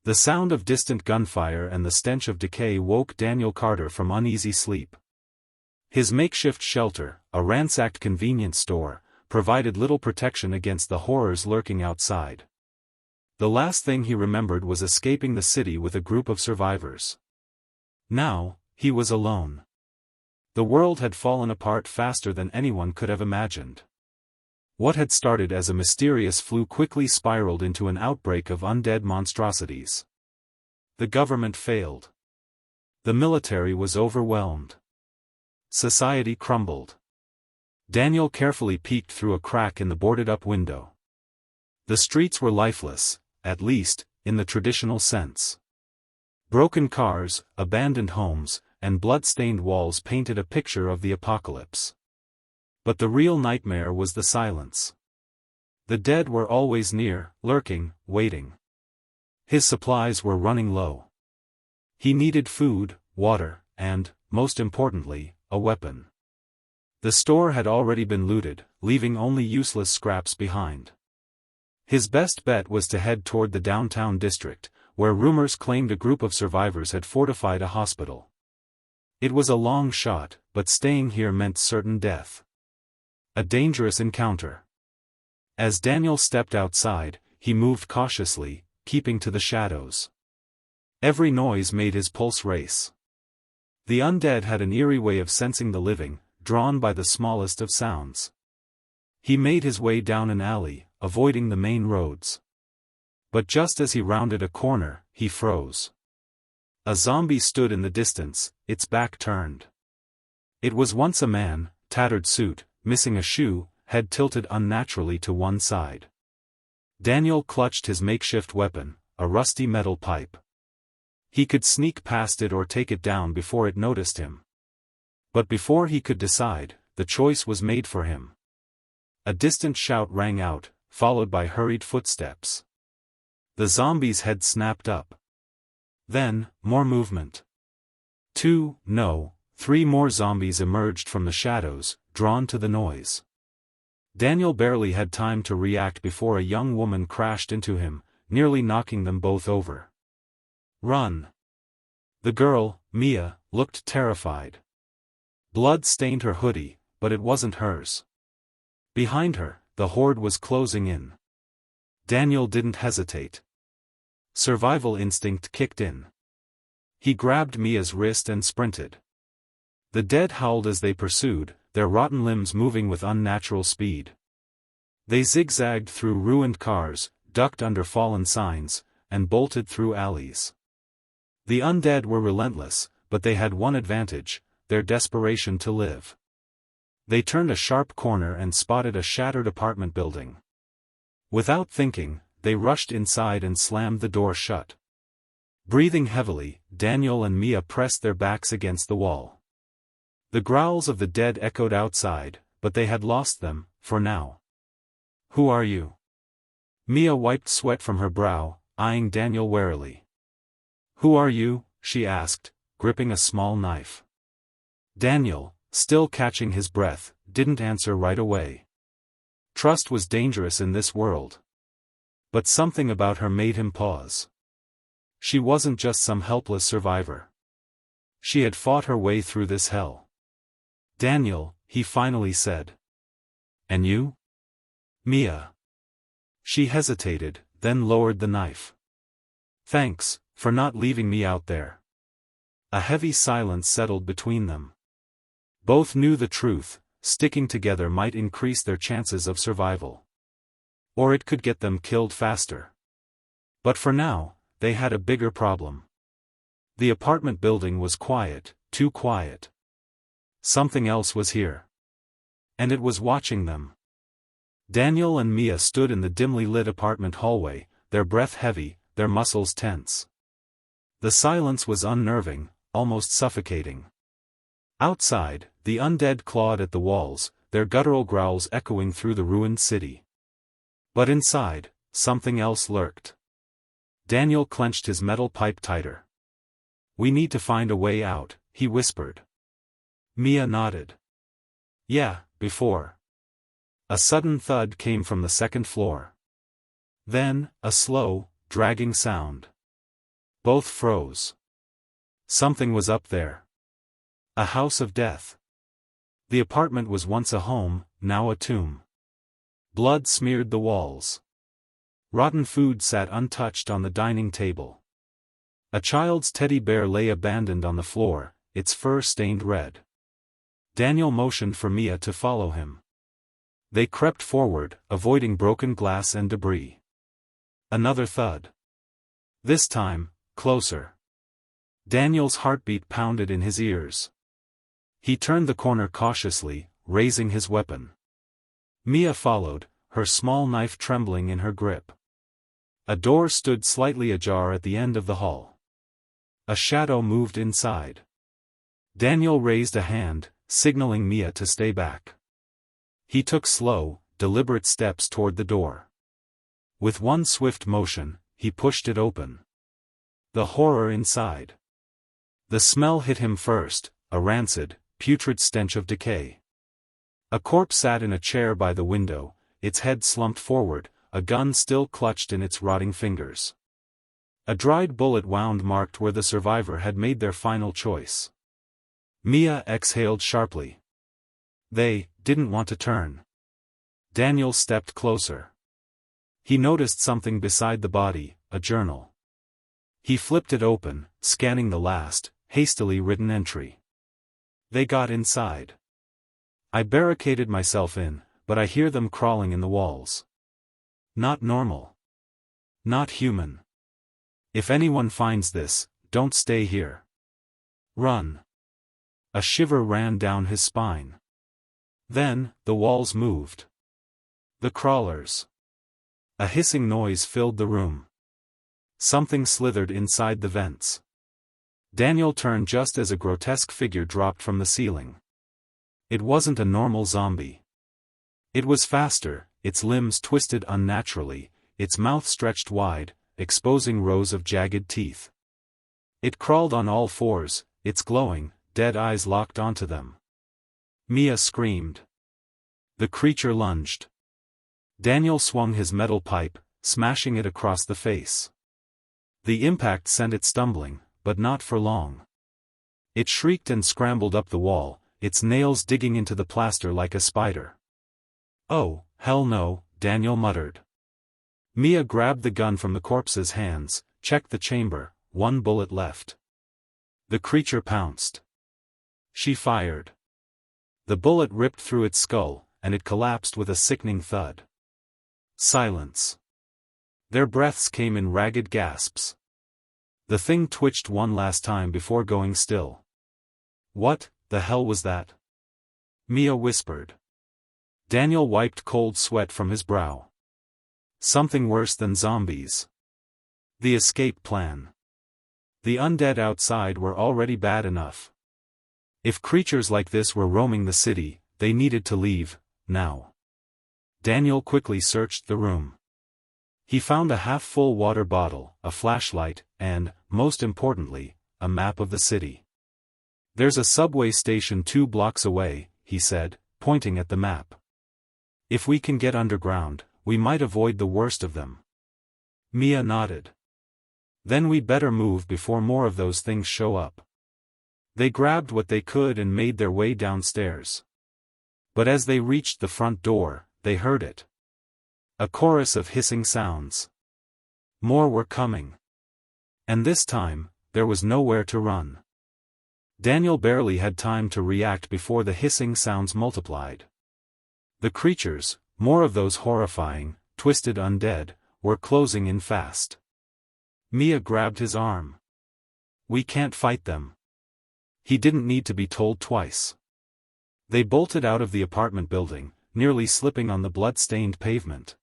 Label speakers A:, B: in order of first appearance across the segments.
A: The sound of distant gunfire and the stench of decay woke Daniel Carter from uneasy sleep. His makeshift shelter, a ransacked convenience store, provided little protection against the horrors lurking outside. The last thing he remembered was escaping the city with a group of survivors. Now, he was alone. The world had fallen apart faster than anyone could have imagined. What had started as a mysterious flu quickly spiraled into an outbreak of undead monstrosities. The government failed. The military was overwhelmed. Society crumbled. Daniel carefully peeked through a crack in the boarded-up window. The streets were lifeless, at least, in the traditional sense. Broken cars, abandoned homes, and blood-stained walls painted a picture of the apocalypse. But the real nightmare was the silence. The dead were always near, lurking, waiting. His supplies were running low. He needed food, water, and, most importantly, a weapon. The store had already been looted, leaving only useless scraps behind. His best bet was to head toward the downtown district, where rumors claimed a group of survivors had fortified a hospital. It was a long shot, but staying here meant certain death. A dangerous encounter. As Daniel stepped outside, he moved cautiously, keeping to the shadows. Every noise made his pulse race. The undead had an eerie way of sensing the living, drawn by the smallest of sounds. He made his way down an alley, avoiding the main roads. But just as he rounded a corner, he froze. A zombie stood in the distance, its back turned. It was once a man, tattered suit, missing a shoe, head tilted unnaturally to one side. Daniel clutched his makeshift weapon, a rusty metal pipe. He could sneak past it or take it down before it noticed him. But before he could decide, the choice was made for him. A distant shout rang out, followed by hurried footsteps. The zombie's head snapped up. Then, more movement. 3 more zombies emerged from the shadows, drawn to the noise. Daniel barely had time to react before a young woman crashed into him, nearly knocking them both over. Run! The girl, Mia, looked terrified. Blood stained her hoodie, but it wasn't hers. Behind her, the horde was closing in. Daniel didn't hesitate. Survival instinct kicked in. He grabbed Mia's wrist and sprinted. The dead howled as they pursued, their rotten limbs moving with unnatural speed. They zigzagged through ruined cars, ducked under fallen signs, and bolted through alleys. The undead were relentless, but they had one advantage: their desperation to live. They turned a sharp corner and spotted a shattered apartment building. Without thinking, they rushed inside and slammed the door shut. Breathing heavily, Daniel and Mia pressed their backs against the wall. The growls of the dead echoed outside, but they had lost them, for now. "Who are you?" Mia wiped sweat from her brow, eyeing Daniel warily. "Who are you?" she asked, gripping a small knife. Daniel, still catching his breath, didn't answer right away. Trust was dangerous in this world. But something about her made him pause. She wasn't just some helpless survivor. She had fought her way through this hell. "Daniel," he finally said. "And you?" "Mia." She hesitated, then lowered the knife. "Thanks, for not leaving me out there." A heavy silence settled between them. Both knew the truth: sticking together might increase their chances of survival. Or it could get them killed faster. But for now, they had a bigger problem. The apartment building was quiet, too quiet. Something else was here. And it was watching them. Daniel and Mia stood in the dimly lit apartment hallway, their breath heavy, their muscles tense. The silence was unnerving, almost suffocating. Outside, the undead clawed at the walls, their guttural growls echoing through the ruined city. But inside, something else lurked. Daniel clenched his metal pipe tighter. "We need to find a way out," he whispered. Mia nodded. "Yeah, before." A sudden thud came from the second floor. Then, a slow, dragging sound. Both froze. Something was up there. A house of death. The apartment was once a home, now a tomb. Blood smeared the walls. Rotten food sat untouched on the dining table. A child's teddy bear lay abandoned on the floor, its fur stained red. Daniel motioned for Mia to follow him. They crept forward, avoiding broken glass and debris. Another thud. This time, closer. Daniel's heartbeat pounded in his ears. He turned the corner cautiously, raising his weapon. Mia followed, her small knife trembling in her grip. A door stood slightly ajar at the end of the hall. A shadow moved inside. Daniel raised a hand, signaling Mia to stay back. He took slow, deliberate steps toward the door. With one swift motion, he pushed it open. The horror inside. The smell hit him first, a rancid, putrid stench of decay. A corpse sat in a chair by the window, its head slumped forward, a gun still clutched in its rotting fingers. A dried bullet wound marked where the survivor had made their final choice. Mia exhaled sharply. They didn't want to turn. Daniel stepped closer. He noticed something beside the body, a journal. He flipped it open, scanning the last, hastily written entry. They got inside. I barricaded myself in, but I hear them crawling in the walls. Not normal. Not human. If anyone finds this, don't stay here. Run. A shiver ran down his spine. Then, the walls moved. The crawlers. A hissing noise filled the room. Something slithered inside the vents. Daniel turned just as a grotesque figure dropped from the ceiling. It wasn't a normal zombie. It was faster, its limbs twisted unnaturally, its mouth stretched wide, exposing rows of jagged teeth. It crawled on all fours, its glowing, dead eyes locked onto them. Mia screamed. The creature lunged. Daniel swung his metal pipe, smashing it across the face. The impact sent it stumbling, but not for long. It shrieked and scrambled up the wall, its nails digging into the plaster like a spider. Oh, hell no, Daniel muttered. Mia grabbed the gun from the corpse's hands, checked the chamber, one bullet left. The creature pounced. She fired. The bullet ripped through its skull, and it collapsed with a sickening thud. Silence. Their breaths came in ragged gasps. The thing twitched one last time before going still. What the hell was that? Mia whispered. Daniel wiped cold sweat from his brow. Something worse than zombies. The escape plan. The undead outside were already bad enough. If creatures like this were roaming the city, they needed to leave, now. Daniel quickly searched the room. He found a half-full water bottle, a flashlight, and, most importantly, a map of the city. There's a subway station 2 blocks away, he said, pointing at the map. If we can get underground, we might avoid the worst of them. Mia nodded. Then we'd better move before more of those things show up. They grabbed what they could and made their way downstairs. But as they reached the front door, they heard it. A chorus of hissing sounds. More were coming. And this time, there was nowhere to run. Daniel barely had time to react before the hissing sounds multiplied. The creatures, more of those horrifying, twisted undead, were closing in fast. Mia grabbed his arm. We can't fight them. He didn't need to be told twice. They bolted out of the apartment building, nearly slipping on the blood-stained pavement.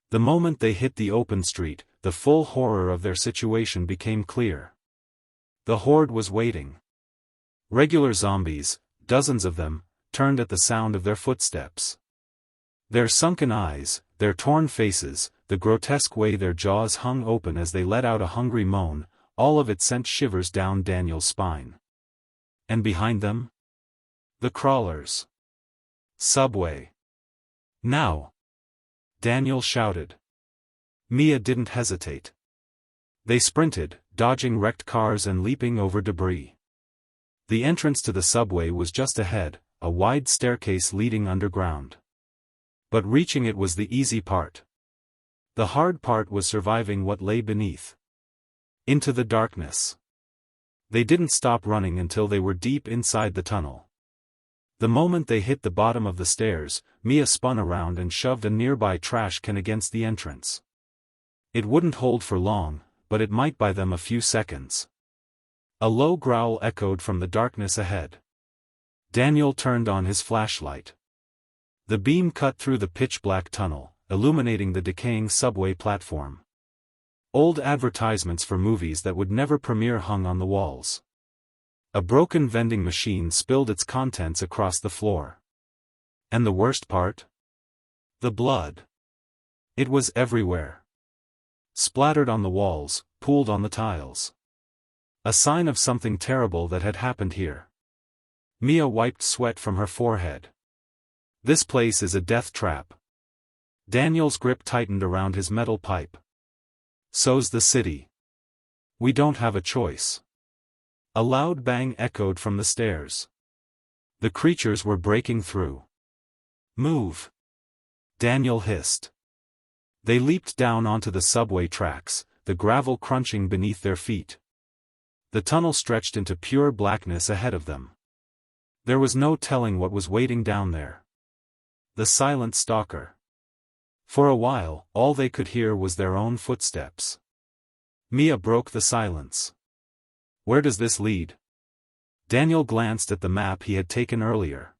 A: The moment they hit the open street, the full horror of their situation became clear. The horde was waiting. Regular zombies, dozens of them, turned at the sound of their footsteps. Their sunken eyes, their torn faces, the grotesque way their jaws hung open as they let out a hungry moan, all of it sent shivers down Daniel's spine. And behind them? The crawlers. Subway. Now! Daniel shouted. Mia didn't hesitate. They sprinted, dodging wrecked cars and leaping over debris. The entrance to the subway was just ahead, a wide staircase leading underground. But reaching it was the easy part. The hard part was surviving what lay beneath. Into the darkness. They didn't stop running until they were deep inside the tunnel. The moment they hit the bottom of the stairs, Mia spun around and shoved a nearby trash can against the entrance. It wouldn't hold for long, but it might buy them a few seconds. A low growl echoed from the darkness ahead. Daniel turned on his flashlight. The beam cut through the pitch-black tunnel, illuminating the decaying subway platform. Old advertisements for movies that would never premiere hung on the walls. A broken vending machine spilled its contents across the floor. And the worst part? The blood. It was everywhere. Splattered on the walls, pooled on the tiles. A sign of something terrible that had happened here. Mia wiped sweat from her forehead. This place is a death trap. Daniel's grip tightened around his metal pipe. So's the city. We don't have a choice. A loud bang echoed from the stairs. The creatures were breaking through. Move! Daniel hissed. They leaped down onto the subway tracks, the gravel crunching beneath their feet. The tunnel stretched into pure blackness ahead of them. There was no telling what was waiting down there. The silent stalker. For a while, all they could hear was their own footsteps. Mia broke the silence. Where does this lead? Daniel glanced at the map he had taken earlier.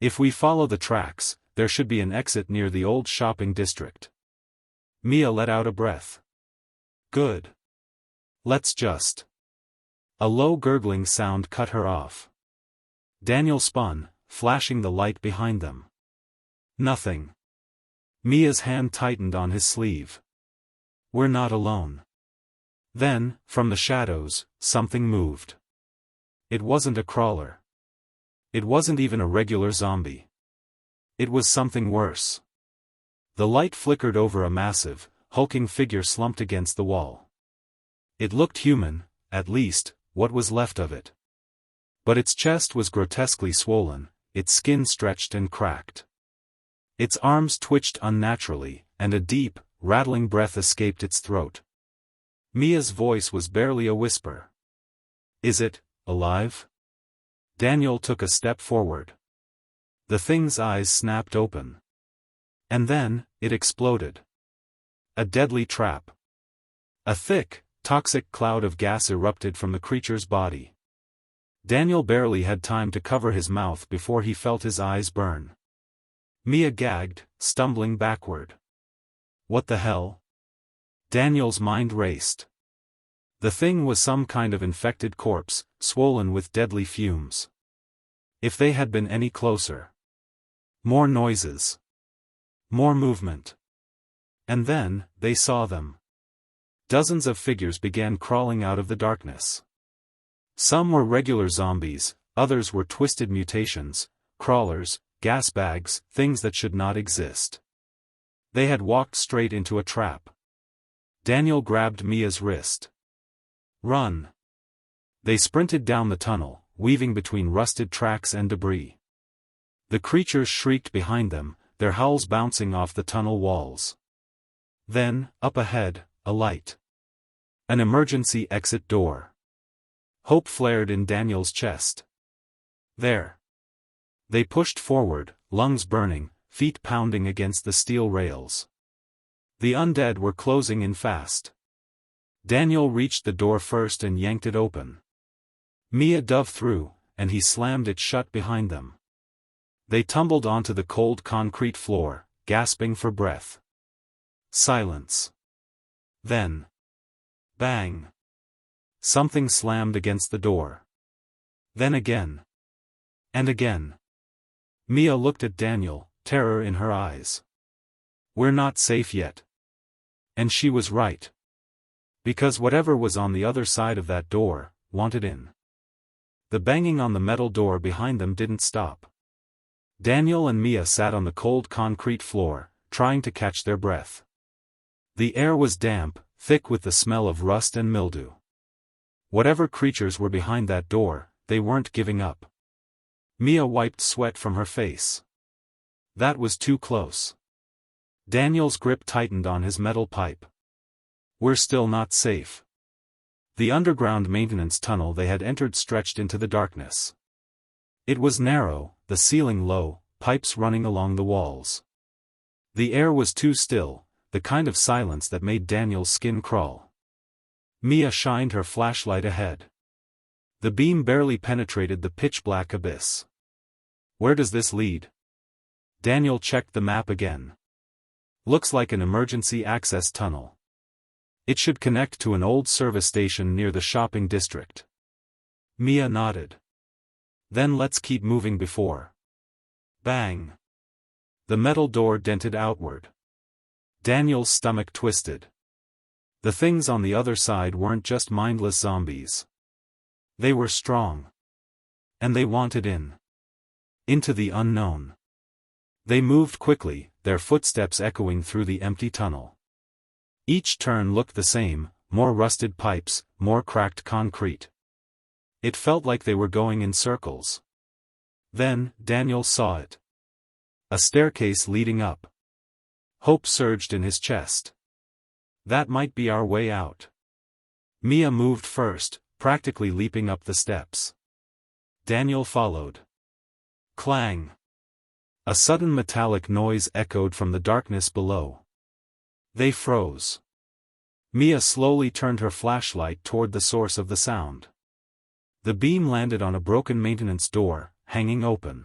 A: If we follow the tracks, there should be an exit near the old shopping district. Mia let out a breath. Good. Let's just. A low gurgling sound cut her off. Daniel spun, flashing the light behind them. Nothing. Mia's hand tightened on his sleeve. We're not alone. Then, from the shadows, something moved. It wasn't a crawler. It wasn't even a regular zombie. It was something worse. The light flickered over a massive, hulking figure slumped against the wall. It looked human, at least, what was left of it. But its chest was grotesquely swollen, its skin stretched and cracked. Its arms twitched unnaturally, and a deep, rattling breath escaped its throat. Mia's voice was barely a whisper. Is it alive? Daniel took a step forward. The thing's eyes snapped open. And then, it exploded. A deadly trap. A thick, toxic cloud of gas erupted from the creature's body. Daniel barely had time to cover his mouth before he felt his eyes burn. Mia gagged, stumbling backward. What the hell? Daniel's mind raced. The thing was some kind of infected corpse, swollen with deadly fumes. If they had been any closer. More noises. More movement. And then, they saw them. Dozens of figures began crawling out of the darkness. Some were regular zombies, others were twisted mutations, crawlers, gas bags, things that should not exist. They had walked straight into a trap. Daniel grabbed Mia's wrist. Run! They sprinted down the tunnel, weaving between rusted tracks and debris. The creatures shrieked behind them, their howls bouncing off the tunnel walls. Then, up ahead, a light. An emergency exit door. Hope flared in Daniel's chest. There. They pushed forward, lungs burning, feet pounding against the steel rails. The undead were closing in fast. Daniel reached the door first and yanked it open. Mia dove through, and he slammed it shut behind them. They tumbled onto the cold concrete floor, gasping for breath. Silence. Then. Bang. Something slammed against the door. Then again. And again. Mia looked at Daniel, terror in her eyes. We're not safe yet. And she was right. Because whatever was on the other side of that door, wanted in. The banging on the metal door behind them didn't stop. Daniel and Mia sat on the cold concrete floor, trying to catch their breath. The air was damp, thick with the smell of rust and mildew. Whatever creatures were behind that door, they weren't giving up. Mia wiped sweat from her face. That was too close. Daniel's grip tightened on his metal pipe. We're still not safe. The underground maintenance tunnel they had entered stretched into the darkness. It was narrow, the ceiling low, pipes running along the walls. The air was too still, the kind of silence that made Daniel's skin crawl. Mia shined her flashlight ahead. The beam barely penetrated the pitch-black abyss. Where does this lead? Daniel checked the map again. Looks like an emergency access tunnel. It should connect to an old service station near the shopping district. Mia nodded. Then let's keep moving before. Bang! The metal door dented outward. Daniel's stomach twisted. The things on the other side weren't just mindless zombies. They were strong. And they wanted in. Into the unknown. They moved quickly, their footsteps echoing through the empty tunnel. Each turn looked the same, more rusted pipes, more cracked concrete. It felt like they were going in circles. Then, Daniel saw it. A staircase leading up. Hope surged in his chest. That might be our way out. Mia moved first, practically leaping up the steps. Daniel followed. Clang! A sudden metallic noise echoed from the darkness below. They froze. Mia slowly turned her flashlight toward the source of the sound. The beam landed on a broken maintenance door, hanging open.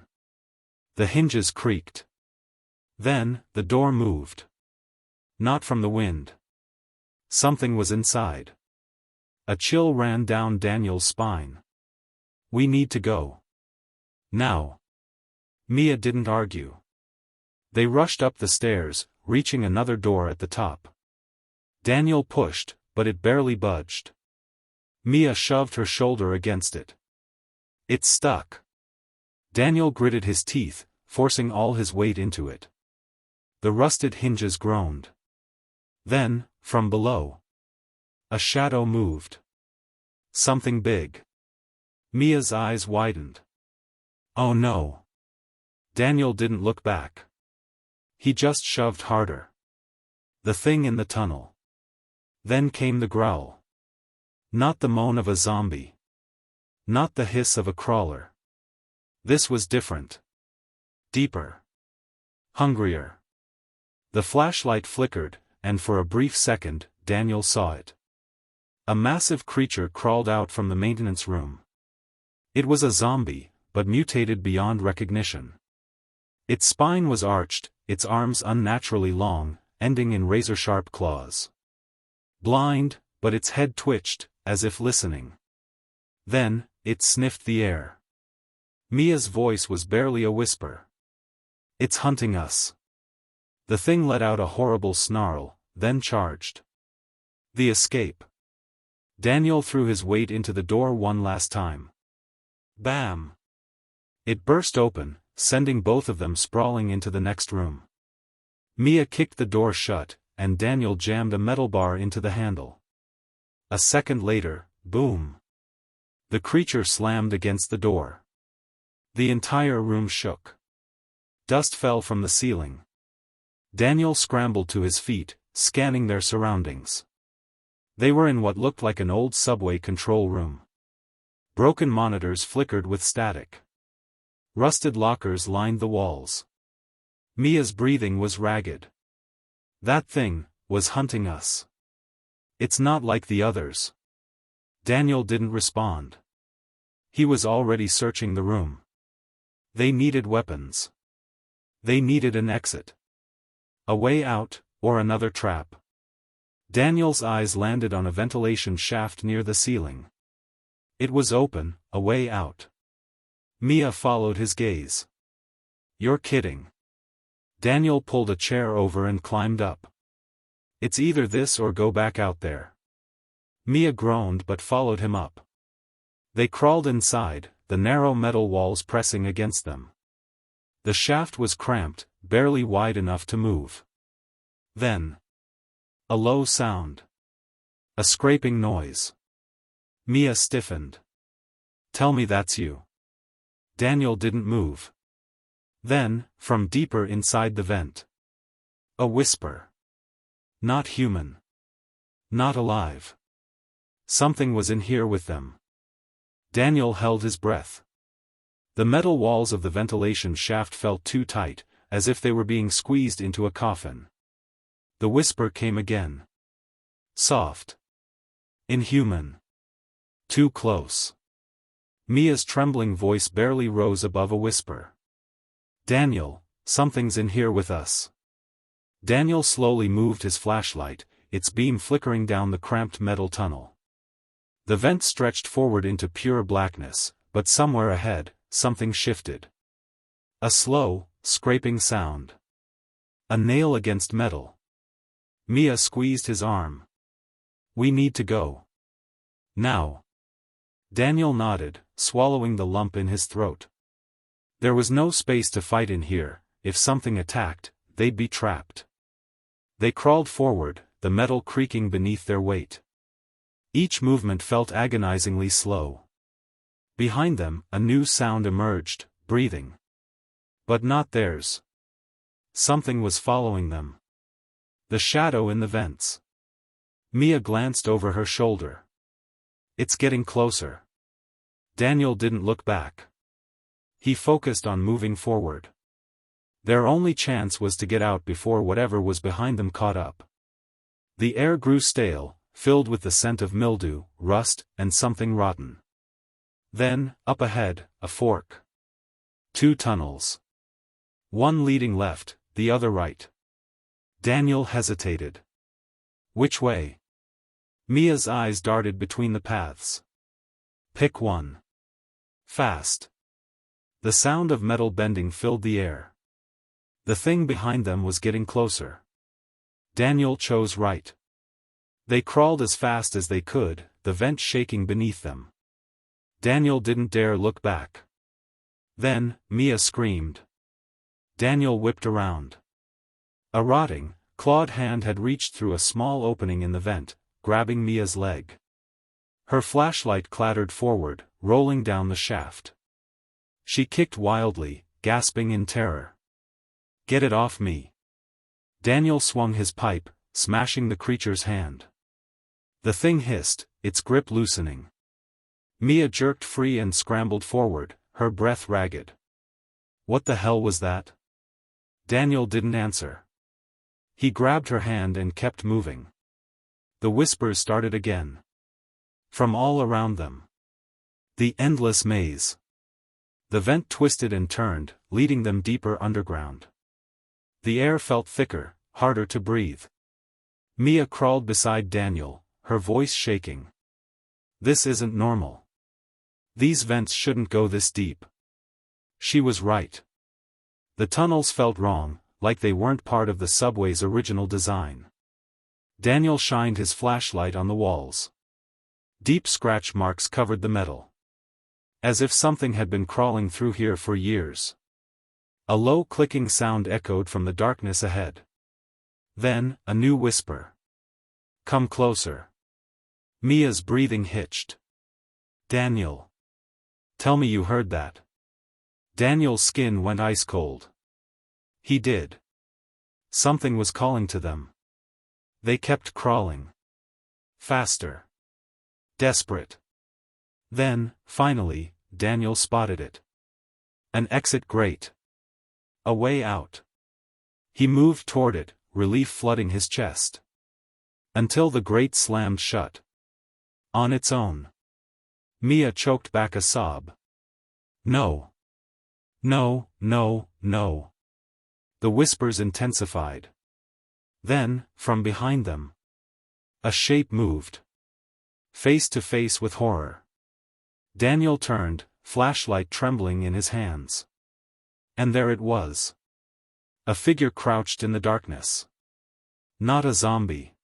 A: The hinges creaked. Then, the door moved. Not from the wind. Something was inside. A chill ran down Daniel's spine. We need to go. Now. Mia didn't argue. They rushed up the stairs, reaching another door at the top. Daniel pushed, but it barely budged. Mia shoved her shoulder against it. It stuck. Daniel gritted his teeth, forcing all his weight into it. The rusted hinges groaned. Then, from below, a shadow moved. Something big. Mia's eyes widened. Oh no. Daniel didn't look back. He just shoved harder. The thing in the tunnel. Then came the growl. Not the moan of a zombie. Not the hiss of a crawler. This was different. Deeper. Hungrier. The flashlight flickered, and for a brief second, Daniel saw it. A massive creature crawled out from the maintenance room. It was a zombie, but mutated beyond recognition. Its spine was arched, its arms unnaturally long, ending in razor-sharp claws. Blind, but its head twitched, as if listening. Then, it sniffed the air. Mia's voice was barely a whisper. It's hunting us. The thing let out a horrible snarl, then charged. The escape. Daniel threw his weight into the door one last time. Bam! It burst open, sending both of them sprawling into the next room. Mia kicked the door shut, and Daniel jammed a metal bar into the handle. A second later, boom! The creature slammed against the door. The entire room shook. Dust fell from the ceiling. Daniel scrambled to his feet, scanning their surroundings. They were in what looked like an old subway control room. Broken monitors flickered with static. Rusted lockers lined the walls. Mia's breathing was ragged. That thing was hunting us. It's not like the others. Daniel didn't respond. He was already searching the room. They needed weapons. They needed an exit. A way out, or another trap. Daniel's eyes landed on a ventilation shaft near the ceiling. It was open, a way out. Mia followed his gaze. You're kidding. Daniel pulled a chair over and climbed up. It's either this or go back out there. Mia groaned but followed him up. They crawled inside, the narrow metal walls pressing against them. The shaft was cramped, barely wide enough to move. Then, a low sound. A scraping noise. Mia stiffened. "Tell me that's you." Daniel didn't move. Then, from deeper inside the vent. A whisper. "Not human. Not alive. Something was in here with them." Daniel held his breath. The metal walls of the ventilation shaft felt too tight, as if they were being squeezed into a coffin. The whisper came again. Soft. Inhuman. Too close. Mia's trembling voice barely rose above a whisper. "Daniel, something's in here with us." Daniel slowly moved his flashlight, its beam flickering down the cramped metal tunnel. The vent stretched forward into pure blackness, but somewhere ahead, something shifted. A slow, scraping sound. A nail against metal. Mia squeezed his arm. "We need to go. Now." Daniel nodded, swallowing the lump in his throat. There was no space to fight in here. If something attacked, they'd be trapped. They crawled forward, the metal creaking beneath their weight. Each movement felt agonizingly slow. Behind them, a new sound emerged, breathing. But not theirs. Something was following them. The shadow in the vents. Mia glanced over her shoulder. "It's getting closer." Daniel didn't look back. He focused on moving forward. Their only chance was to get out before whatever was behind them caught up. The air grew stale, filled with the scent of mildew, rust, and something rotten. Then, up ahead, a fork. 2 tunnels. One leading left, the other right. Daniel hesitated. Which way? Mia's eyes darted between the paths. "Pick one. Fast." The sound of metal bending filled the air. The thing behind them was getting closer. Daniel chose right. They crawled as fast as they could, the vent shaking beneath them. Daniel didn't dare look back. Then, Mia screamed. Daniel whipped around. A rotting, clawed hand had reached through a small opening in the vent, grabbing Mia's leg. Her flashlight clattered forward, rolling down the shaft. She kicked wildly, gasping in terror. "Get it off me." Daniel swung his pipe, smashing the creature's hand. The thing hissed, its grip loosening. Mia jerked free and scrambled forward, her breath ragged. "What the hell was that?" Daniel didn't answer. He grabbed her hand and kept moving. The whispers started again. From all around them. The endless maze. The vent twisted and turned, leading them deeper underground. The air felt thicker, harder to breathe. Mia crawled beside Daniel, her voice shaking. "This isn't normal. These vents shouldn't go this deep." She was right. The tunnels felt wrong, like they weren't part of the subway's original design. Daniel shined his flashlight on the walls. Deep scratch marks covered the metal. As if something had been crawling through here for years. A low clicking sound echoed from the darkness ahead. Then, a new whisper. "Come closer." Mia's breathing hitched. "Daniel. Tell me you heard that." Daniel's skin went ice cold. He did. Something was calling to them. They kept crawling. Faster. Desperate. Then, finally, Daniel spotted it. An exit grate. A way out. He moved toward it, relief flooding his chest. Until the grate slammed shut. On its own. Mia choked back a sob. "No. No, no, no." The whispers intensified. Then, from behind them, a shape moved. Face to face with horror. Daniel turned, flashlight trembling in his hands. And there it was. A figure crouched in the darkness. Not a zombie.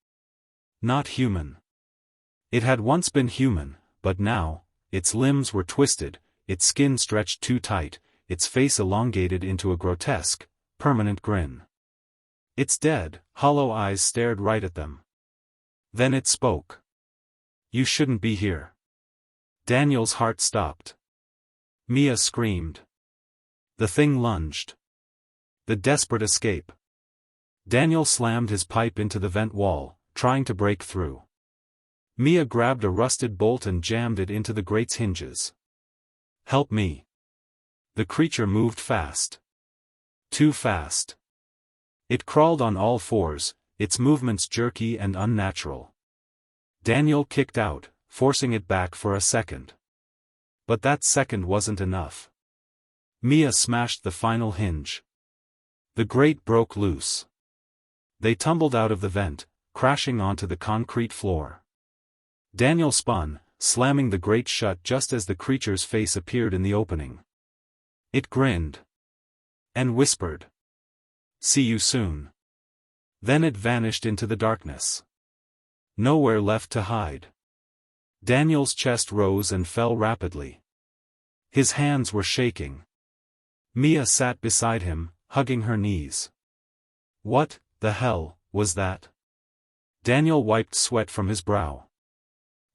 A: Not human. It had once been human, but now, its limbs were twisted, its skin stretched too tight, its face elongated into a grotesque, permanent grin. Its dead, hollow eyes stared right at them. Then it spoke. You shouldn't be here. Daniel's heart stopped. Mia screamed. The thing lunged. The desperate escape. Daniel slammed his pipe into the vent wall, trying to break through. Mia grabbed a rusted bolt and jammed it into the grate's hinges. Help me. The creature moved fast. Too fast. It crawled on all fours, its movements jerky and unnatural. Daniel kicked out, forcing it back for a second. But that second wasn't enough. Mia smashed the final hinge. The grate broke loose. They tumbled out of the vent, crashing onto the concrete floor. Daniel spun, slamming the grate shut just as the creature's face appeared in the opening. It grinned. And whispered. See you soon. Then it vanished into the darkness. Nowhere left to hide. Daniel's chest rose and fell rapidly. His hands were shaking. Mia sat beside him, hugging her knees. What the hell was that? Daniel wiped sweat from his brow.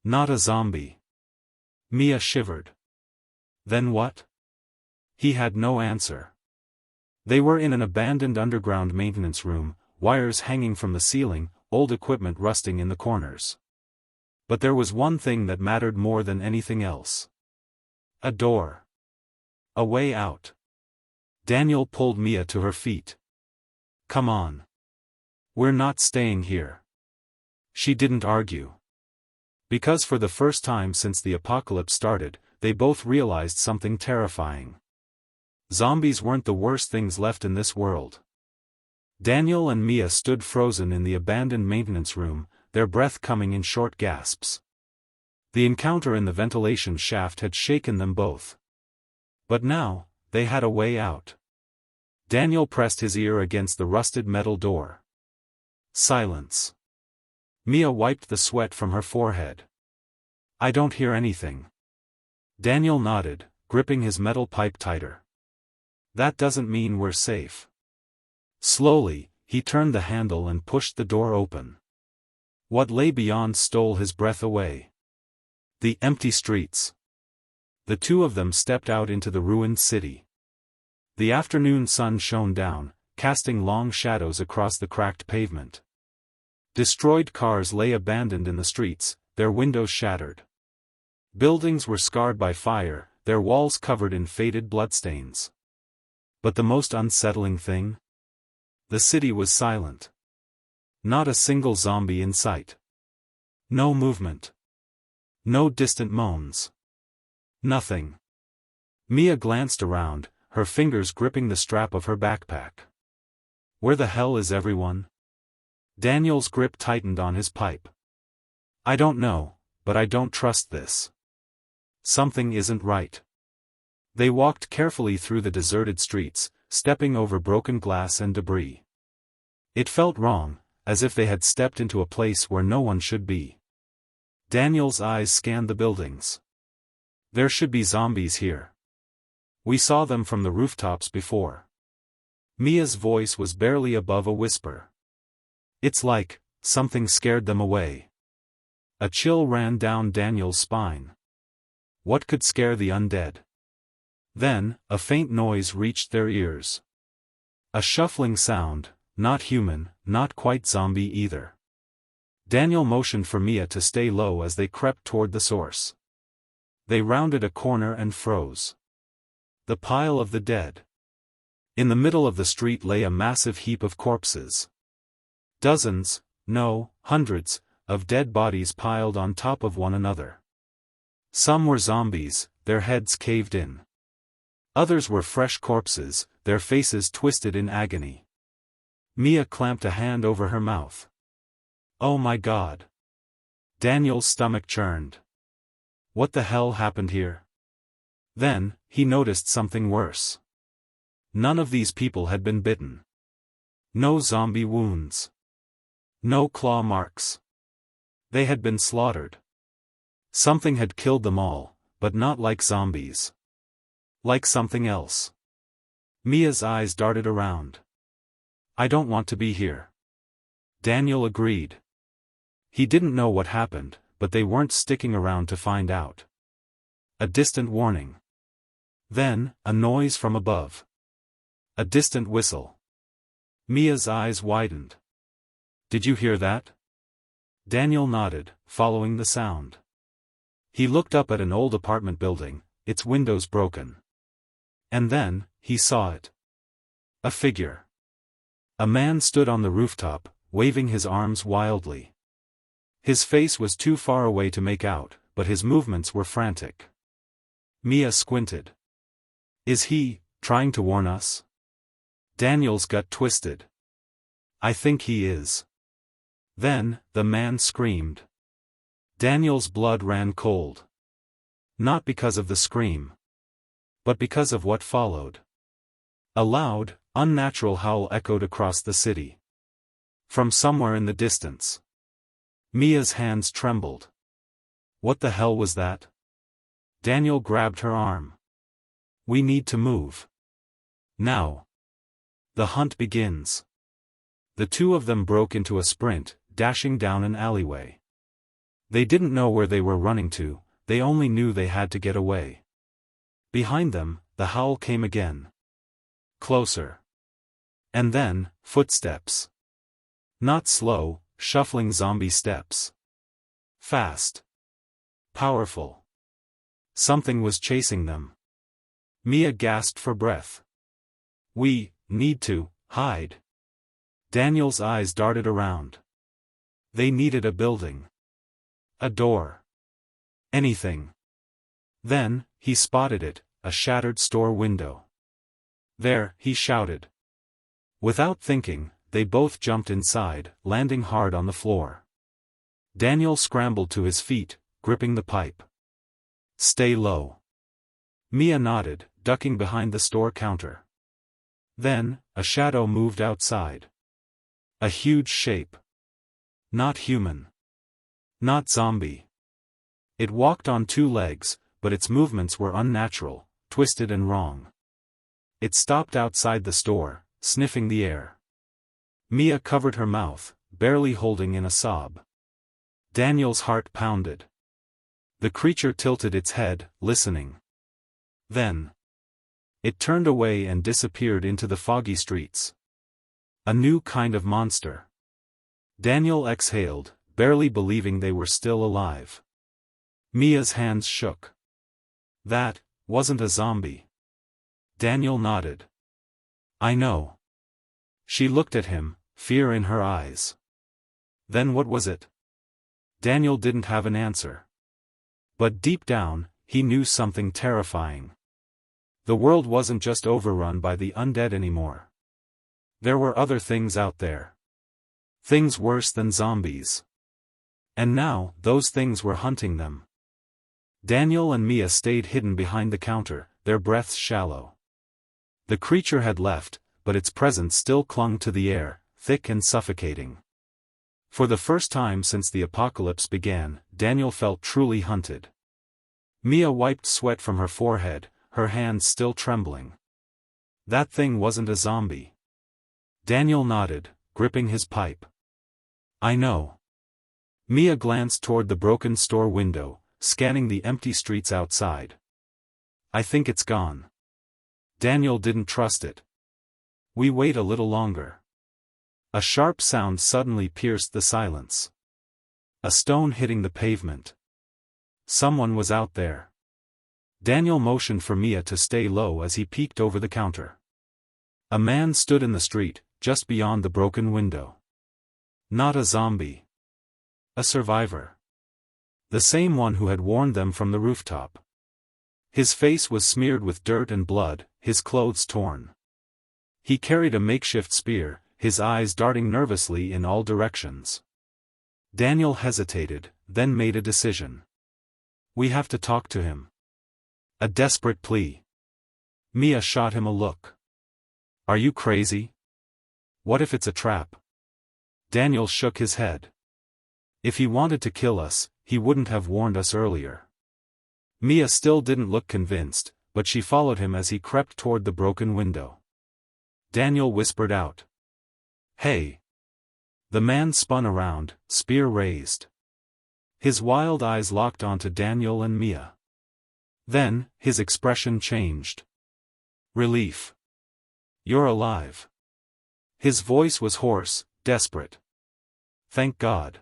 A: Not a zombie. Mia shivered. Then what? He had no answer. They were in an abandoned underground maintenance room, wires hanging from the ceiling, old equipment rusting in the corners. But there was one thing that mattered more than anything else. A door. A way out. Daniel pulled Mia to her feet. Come on. We're not staying here. She didn't argue. Because for the first time since the apocalypse started, they both realized something terrifying. Zombies weren't the worst things left in this world. Daniel and Mia stood frozen in the abandoned maintenance room, their breath coming in short gasps. The encounter in the ventilation shaft had shaken them both. But now, they had a way out. Daniel pressed his ear against the rusted metal door. Silence. Mia wiped the sweat from her forehead. I don't hear anything. Daniel nodded, gripping his metal pipe tighter. That doesn't mean we're safe. Slowly, he turned the handle and pushed the door open. What lay beyond stole his breath away. The empty streets. The two of them stepped out into the ruined city. The afternoon sun shone down, casting long shadows across the cracked pavement. Destroyed cars lay abandoned in the streets, their windows shattered. Buildings were scarred by fire, their walls covered in faded bloodstains. But the most unsettling thing? The city was silent. Not a single zombie in sight. No movement. No distant moans. Nothing. Mia glanced around, her fingers gripping the strap of her backpack. Where the hell is everyone? Daniel's grip tightened on his pipe. I don't know, but I don't trust this. Something isn't right. They walked carefully through the deserted streets, stepping over broken glass and debris. It felt wrong, as if they had stepped into a place where no one should be. Daniel's eyes scanned the buildings. There should be zombies here. We saw them from the rooftops before. Mia's voice was barely above a whisper. It's like something scared them away. A chill ran down Daniel's spine. What could scare the undead? Then, a faint noise reached their ears. A shuffling sound, not human, not quite zombie either. Daniel motioned for Mia to stay low as they crept toward the source. They rounded a corner and froze. The pile of the dead. In the middle of the street lay a massive heap of corpses. Dozens, no, hundreds, of dead bodies piled on top of one another. Some were zombies, their heads caved in. Others were fresh corpses, their faces twisted in agony. Mia clamped a hand over her mouth. Oh my God. Daniel's stomach churned. What the hell happened here? Then, he noticed something worse. None of these people had been bitten. No zombie wounds. No claw marks. They had been slaughtered. Something had killed them all, but not like zombies. Like something else. Mia's eyes darted around. I don't want to be here. Daniel agreed. He didn't know what happened, but they weren't sticking around to find out. A distant warning. Then, a noise from above. A distant whistle. Mia's eyes widened. "Did you hear that?" Daniel nodded, following the sound. He looked up at an old apartment building, its windows broken. And then, he saw it. A figure. A man stood on the rooftop, waving his arms wildly. His face was too far away to make out, but his movements were frantic. Mia squinted. "Is he trying to warn us?" Daniel's gut twisted. "I think he is." Then, the man screamed. Daniel's blood ran cold. Not because of the scream, but because of what followed. A loud, unnatural howl echoed across the city. From somewhere in the distance. Mia's hands trembled. What the hell was that? Daniel grabbed her arm. "We need to move. Now. The hunt begins." The two of them broke into a sprint, dashing down an alleyway. They didn't know where they were running to, they only knew they had to get away. Behind them, the howl came again. Closer. And then, footsteps. Not slow, shuffling zombie steps. Fast. Powerful. Something was chasing them. Mia gasped for breath. "We need to hide." Daniel's eyes darted around. They needed a building. A door. Anything. Then, he spotted it, a shattered store window. "There," he shouted. Without thinking, they both jumped inside, landing hard on the floor. Daniel scrambled to his feet, gripping the pipe. "Stay low." Mia nodded, ducking behind the store counter. Then, a shadow moved outside. A huge shape. Not human. Not zombie. It walked on two legs, but its movements were unnatural, twisted and wrong. It stopped outside the store, sniffing the air. Mia covered her mouth, barely holding in a sob. Daniel's heart pounded. The creature tilted its head, listening. Then, it turned away and disappeared into the foggy streets. A new kind of monster. Daniel exhaled, barely believing they were still alive. Mia's hands shook. "That wasn't a zombie." Daniel nodded. "I know." She looked at him, fear in her eyes. "Then what was it?" Daniel didn't have an answer. But deep down, he knew something terrifying. The world wasn't just overrun by the undead anymore. There were other things out there. Things worse than zombies. And now, those things were hunting them. Daniel and Mia stayed hidden behind the counter, their breaths shallow. The creature had left, but its presence still clung to the air, thick and suffocating. For the first time since the apocalypse began, Daniel felt truly hunted. Mia wiped sweat from her forehead, her hands still trembling. That thing wasn't a zombie. Daniel nodded, gripping his pipe. "I know." Mia glanced toward the broken store window, scanning the empty streets outside. "I think it's gone." Daniel didn't trust it. "We wait a little longer." A sharp sound suddenly pierced the silence. A stone hitting the pavement. Someone was out there. Daniel motioned for Mia to stay low as he peeked over the counter. A man stood in the street, just beyond the broken window. Not a zombie. A survivor. The same one who had warned them from the rooftop. His face was smeared with dirt and blood, his clothes torn. He carried a makeshift spear, his eyes darting nervously in all directions. Daniel hesitated, then made a decision. "We have to talk to him." A desperate plea. Mia shot him a look. "Are you crazy? What if it's a trap?" Daniel shook his head. "If he wanted to kill us, he wouldn't have warned us earlier." Mia still didn't look convinced, but she followed him as he crept toward the broken window. Daniel whispered out. "Hey!" The man spun around, spear raised. His wild eyes locked onto Daniel and Mia. Then, his expression changed. Relief. You're alive. His voice was hoarse, desperate. Thank God.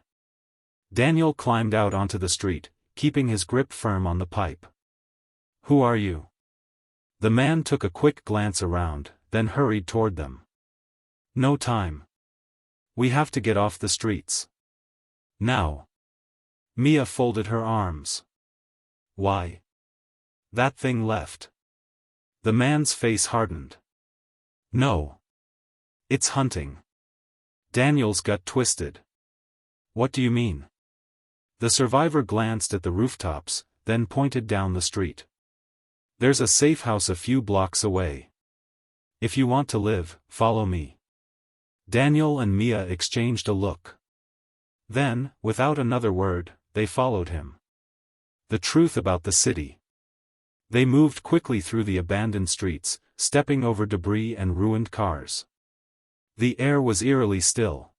A: Daniel climbed out onto the street, keeping his grip firm on the pipe. Who are you? The man took a quick glance around, then hurried toward them. No time. We have to get off the streets. Now. Mia folded her arms. Why? That thing left. The man's face hardened. No. It's hunting. Daniel's gut twisted. What do you mean? The survivor glanced at the rooftops, then pointed down the street. There's a safe house a few blocks away. If you want to live, follow me. Daniel and Mia exchanged a look. Then, without another word, they followed him. The truth about the city. They moved quickly through the abandoned streets, stepping over debris and ruined cars. The air was eerily still.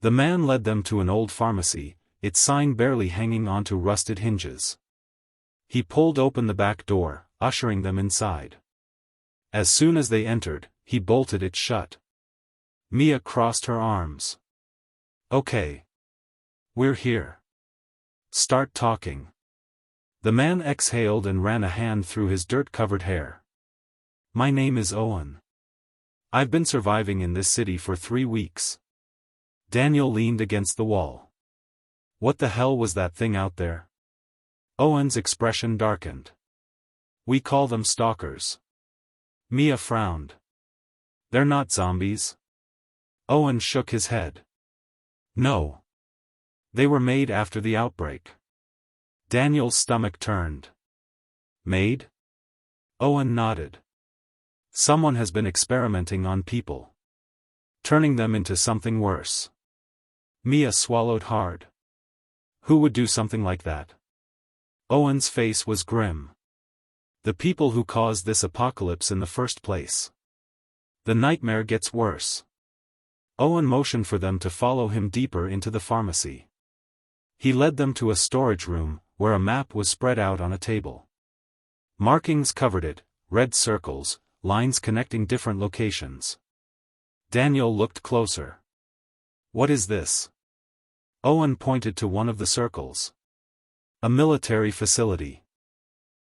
A: The man led them to an old pharmacy, its sign barely hanging onto rusted hinges. He pulled open the back door, ushering them inside. As soon as they entered, he bolted it shut. Mia crossed her arms. Okay. We're here. Start talking. The man exhaled and ran a hand through his dirt-covered hair. My name is Owen. I've been surviving in this city for 3 weeks. Daniel leaned against the wall. What the hell was that thing out there? Owen's expression darkened. We call them stalkers. Mia frowned. They're not zombies. Owen shook his head. No. They were made after the outbreak. Daniel's stomach turned. Made? Owen nodded. Someone has been experimenting on people. Turning them into something worse. Mia swallowed hard. Who would do something like that? Owen's face was grim. The people who caused this apocalypse in the first place. The nightmare gets worse. Owen motioned for them to follow him deeper into the pharmacy. He led them to a storage room, where a map was spread out on a table. Markings covered it, red circles, lines connecting different locations. Daniel looked closer. What is this? Owen pointed to one of the circles. A military facility.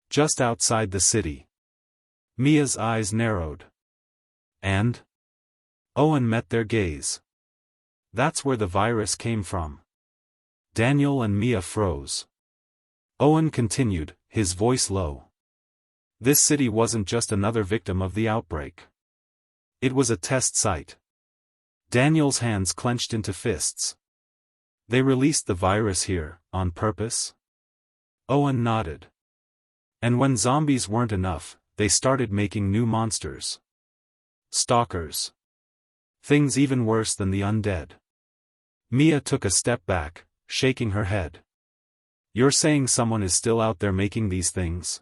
A: Just outside the city. Mia's eyes narrowed. And? Owen met their gaze. That's where the virus came from. Daniel and Mia froze. Owen continued, his voice low. This city wasn't just another victim of the outbreak. It was a test site. Daniel's hands clenched into fists. They released the virus here, on purpose? Owen nodded. And when zombies weren't enough, they started making new monsters. Stalkers. Things even worse than the undead. Mia took a step back, shaking her head. You're saying someone is still out there making these things?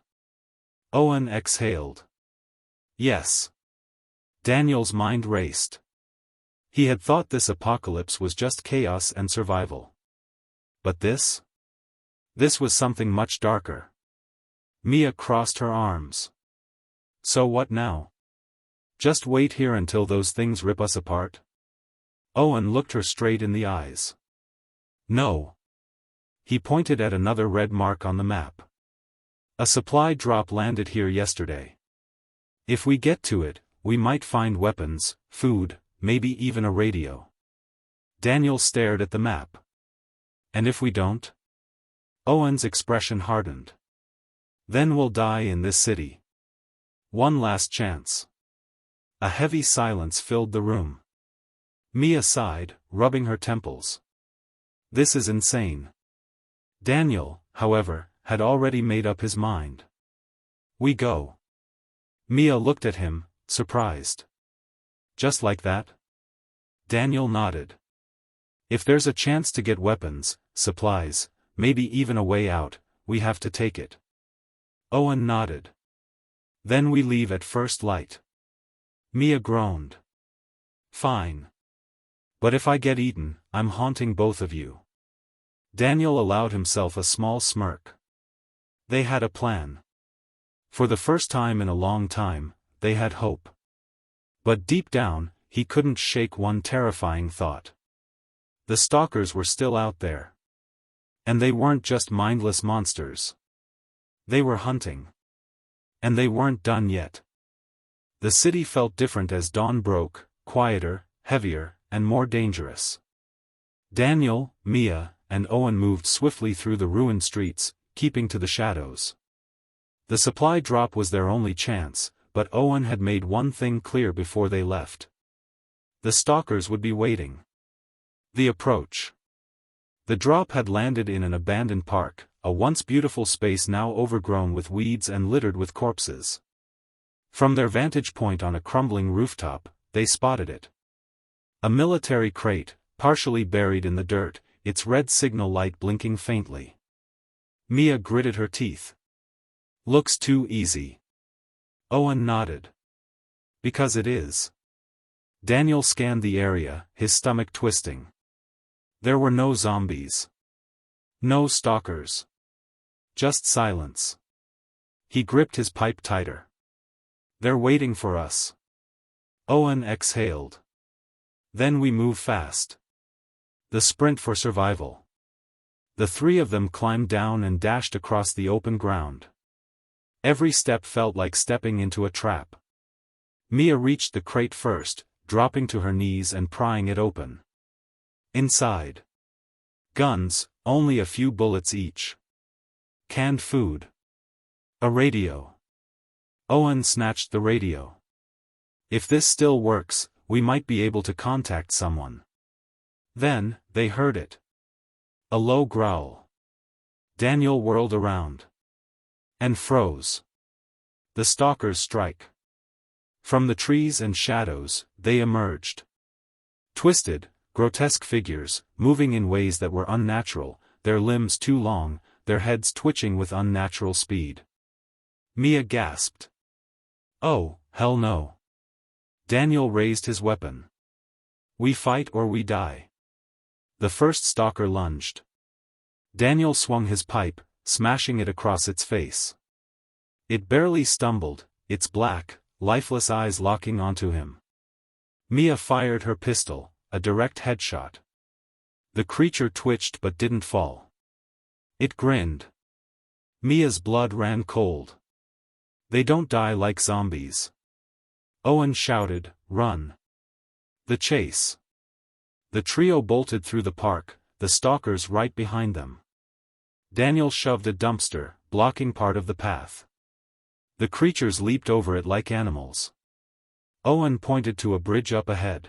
A: Owen exhaled. Yes. Daniel's mind raced. He had thought this apocalypse was just chaos and survival. But this? This was something much darker. Mia crossed her arms. So what now? Just wait here until those things rip us apart? Owen looked her straight in the eyes. No. He pointed at another red mark on the map. A supply drop landed here yesterday. If we get to it, we might find weapons, food, maybe even a radio. Daniel stared at the map. And if we don't? Owen's expression hardened. Then we'll die in this city. One last chance. A heavy silence filled the room. Mia sighed, rubbing her temples. This is insane. Daniel, however, had already made up his mind. We go. Mia looked at him, surprised. Just like that? Daniel nodded. If there's a chance to get weapons, supplies, maybe even a way out, we have to take it. Owen nodded. Then we leave at first light. Mia groaned. Fine. But if I get eaten, I'm haunting both of you. Daniel allowed himself a small smirk. They had a plan. For the first time in a long time, they had hope. But deep down, he couldn't shake one terrifying thought. The stalkers were still out there. And they weren't just mindless monsters. They were hunting. And they weren't done yet. The city felt different as dawn broke, quieter, heavier, and more dangerous. Daniel, Mia, and Owen moved swiftly through the ruined streets, keeping to the shadows. The supply drop was their only chance, but Owen had made one thing clear before they left. The stalkers would be waiting. The approach. The drop had landed in an abandoned park, a once beautiful space now overgrown with weeds and littered with corpses. From their vantage point on a crumbling rooftop, they spotted it. A military crate, partially buried in the dirt, its red signal light blinking faintly. Mia gritted her teeth. Looks too easy. Owen nodded. Because it is. Daniel scanned the area, his stomach twisting. There were no zombies. No stalkers. Just silence. He gripped his pipe tighter. They're waiting for us. Owen exhaled. Then we move fast. The sprint for survival. The three of them climbed down and dashed across the open ground. Every step felt like stepping into a trap. Mia reached the crate first, dropping to her knees and prying it open. Inside. Guns, only a few bullets each. Canned food. A radio. Owen snatched the radio. If this still works, we might be able to contact someone. Then, they heard it. A low growl. Daniel whirled around. And froze. The stalkers strike. From the trees and shadows, they emerged. Twisted, grotesque figures, moving in ways that were unnatural, their limbs too long, their heads twitching with unnatural speed. Mia gasped. Oh, hell no. Daniel raised his weapon. We fight or we die. The first stalker lunged. Daniel swung his pipe, smashing it across its face. It barely stumbled, its black, lifeless eyes locking onto him. Mia fired her pistol, a direct headshot. The creature twitched but didn't fall. It grinned. Mia's blood ran cold. They don't die like zombies. Owen shouted, "Run!" The chase. The trio bolted through the park, the stalkers right behind them. Daniel shoved a dumpster, blocking part of the path. The creatures leaped over it like animals. Owen pointed to a bridge up ahead.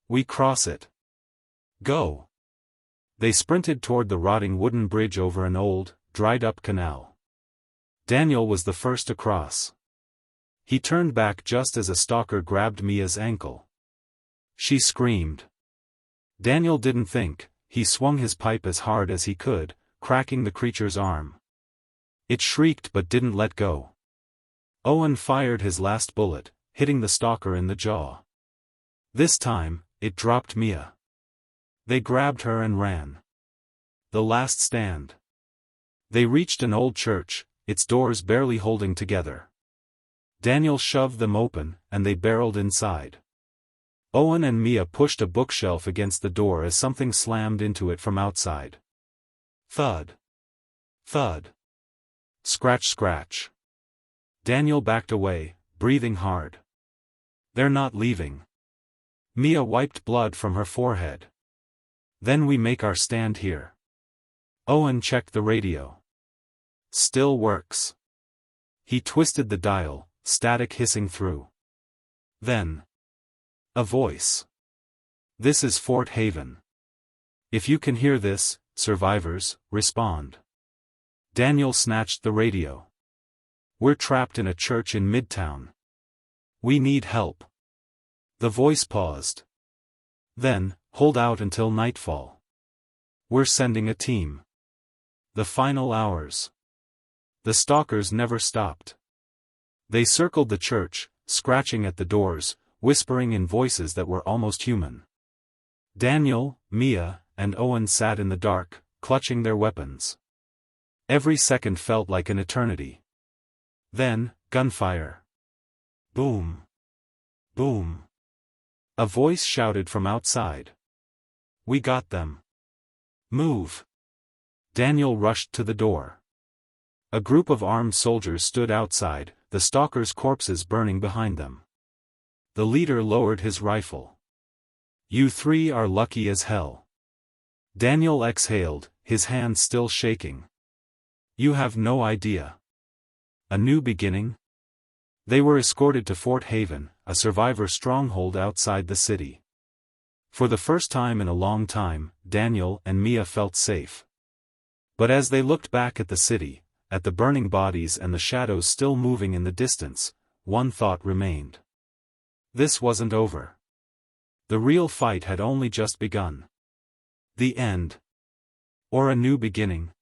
A: We cross it. Go. They sprinted toward the rotting wooden bridge over an old, dried-up canal. Daniel was the first across. He turned back just as a stalker grabbed Mia's ankle. She screamed. Daniel didn't think, he swung his pipe as hard as he could, cracking the creature's arm. It shrieked but didn't let go. Owen fired his last bullet, hitting the stalker in the jaw. This time, it dropped Mia. They grabbed her and ran. The last stand. They reached an old church, its doors barely holding together. Daniel shoved them open, and they barreled inside. Owen and Mia pushed a bookshelf against the door as something slammed into it from outside. Thud. Thud. Scratch scratch. Daniel backed away, breathing hard. They're not leaving. Mia wiped blood from her forehead. Then we make our stand here. Owen checked the radio. Still works. He twisted the dial, static hissing through. Then. A voice. This is Fort Haven. If you can hear this, survivors, respond. Daniel snatched the radio. We're trapped in a church in Midtown. We need help. The voice paused. Then, hold out until nightfall. We're sending a team. The final hours. The stalkers never stopped. They circled the church, scratching at the doors, whispering in voices that were almost human. Daniel, Mia, and Owen sat in the dark, clutching their weapons. Every second felt like an eternity. Then, gunfire. Boom. Boom. A voice shouted from outside. "We got them. Move." Daniel rushed to the door. A group of armed soldiers stood outside, the stalkers' corpses burning behind them. The leader lowered his rifle. "You three are lucky as hell." Daniel exhaled, his hands still shaking. "You have no idea. A new beginning?" They were escorted to Fort Haven, a survivor stronghold outside the city. For the first time in a long time, Daniel and Mia felt safe. But as they looked back at the city, at the burning bodies and the shadows still moving in the distance, one thought remained. This wasn't over. The real fight had only just begun. The end. Or a new beginning.